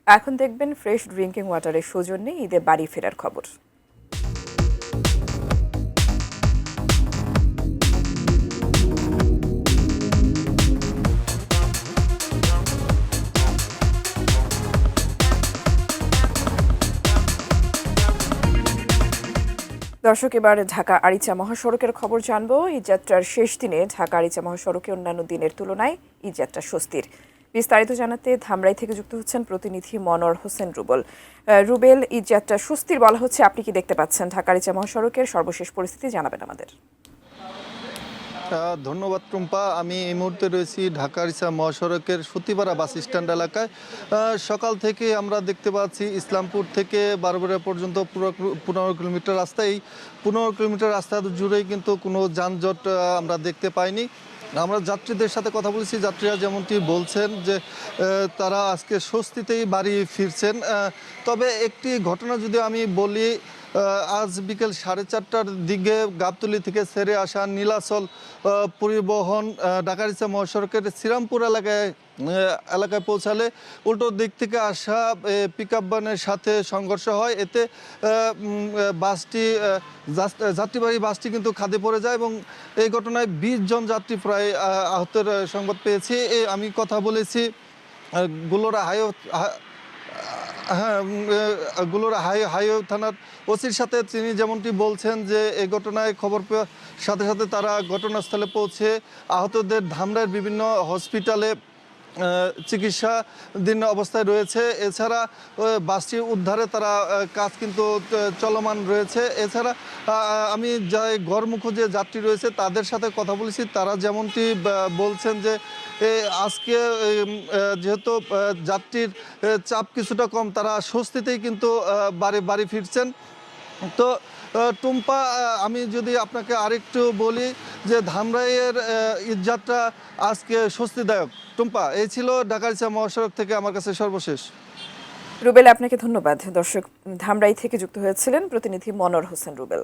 এখন দেখবেন fresh drinking ওয়াটারের সৌজন্যে ঈদে বাড়ি ফেরার খবর। দর্শক, এবার ঢাকা আরিচা মহাসড়কের খবর জানবো। ঈদযাত্রার শেষ দিনে ঢাকা আরিচা মহাসড়কে অন্যান্য দিনের তুলনায় ঈদযাত্রা স্বস্তির। বিস্তারিত জানাতে ধামরাই থেকে যুক্ত হচ্ছেন প্রতিনিধি মনোয়ার হোসেন রুবেল। রুবেল, ঈদযাত্রা স্বস্তির বলা হচ্ছে, আপনি কি দেখতে পাচ্ছেন? ঢাকা আরিচা মহাসড়কের সর্বশেষ পরিস্থিতি জানাবেন আমাদের। ধন্যবাদ টুম্পা। আমি এই মুহূর্তে রয়েছি ঢাকা আরিচা মহাসড়কের সতীপাড়া বাস স্ট্যান্ড এলাকায়। সকাল থেকে আমরা দেখতে পাচ্ছি ইসলামপুর থেকে বারবাড়িয়া পর্যন্ত পুরো 15 কিলোমিটার রাস্তা। এই 15 কিলোমিটার রাস্তা জুড়েই কিন্তু কোনো যানজট আমরা দেখতে পাইনি। আমরা যাত্রীদের সাথে কথা বলেছি, যাত্রীরা যেমনটি বলছেন যে তারা আজকে স্বস্তিতেই বাড়ি ফিরছেন। তবে একটি ঘটনা যদি আমি বলি, আজ বিকেল 4:30টার দিকে গাবতলী থেকে ছেড়ে আসা নীলাচল পরিবহন ঢাকা আরিচা মহাসড়কের শ্রীরামপুর এলাকায় পৌঁছালে উল্টো দিক থেকে আসা পিকআপ ভ্যানের সাথে সংঘর্ষ হয়। এতে বাসটি যাত্রীবাহী বাসটি কিন্তু খাদে পড়ে যায় এবং এই ঘটনায় 20 জন যাত্রী প্রায় আহতের সংবাদ পেয়েছি। আমি কথা বলেছি গুলোরা গুলোরা হাইওয়ে থানার ওসির সাথে। তিনি যেমনটি বলছেন যে এই ঘটনায় খবর পাওয়ার সাথে সাথে তারা ঘটনাস্থলে পৌঁছে আহতদের ধামরাইয়ের বিভিন্ন হসপিটালে চিকিৎসাধীন অবস্থায় রয়েছে। এছাড়া বাসটি উদ্ধারে তারা কাজ কিন্তু চলমান রয়েছে। এছাড়া আমি যাই গড়মুখো যে যাত্রী রয়েছে তাদের সাথে কথা বলেছি, তারা যেমনটি বলছেন যে আজকে যেহেতু যাত্রীর চাপ কিছুটা কম, তারা স্বস্তিতেই কিন্তু বাড়ি ফিরছেন। তো টুম্পা, আমি যদি আপনাকে আরেকটু বলি যে ধামরাইয়ের ঈদযাত্রা আজকে স্বস্তিদায়ক। টুম্পা, এই ছিল ঢাকা আরিচা মহাসড়ক থেকে আমার কাছে সর্বশেষ। রুবেল, আপনাকে ধন্যবাদ। দর্শক, ধামরাই থেকে যুক্ত হয়েছিলেন প্রতিনিধি মনোয়ার হোসেন রুবেল।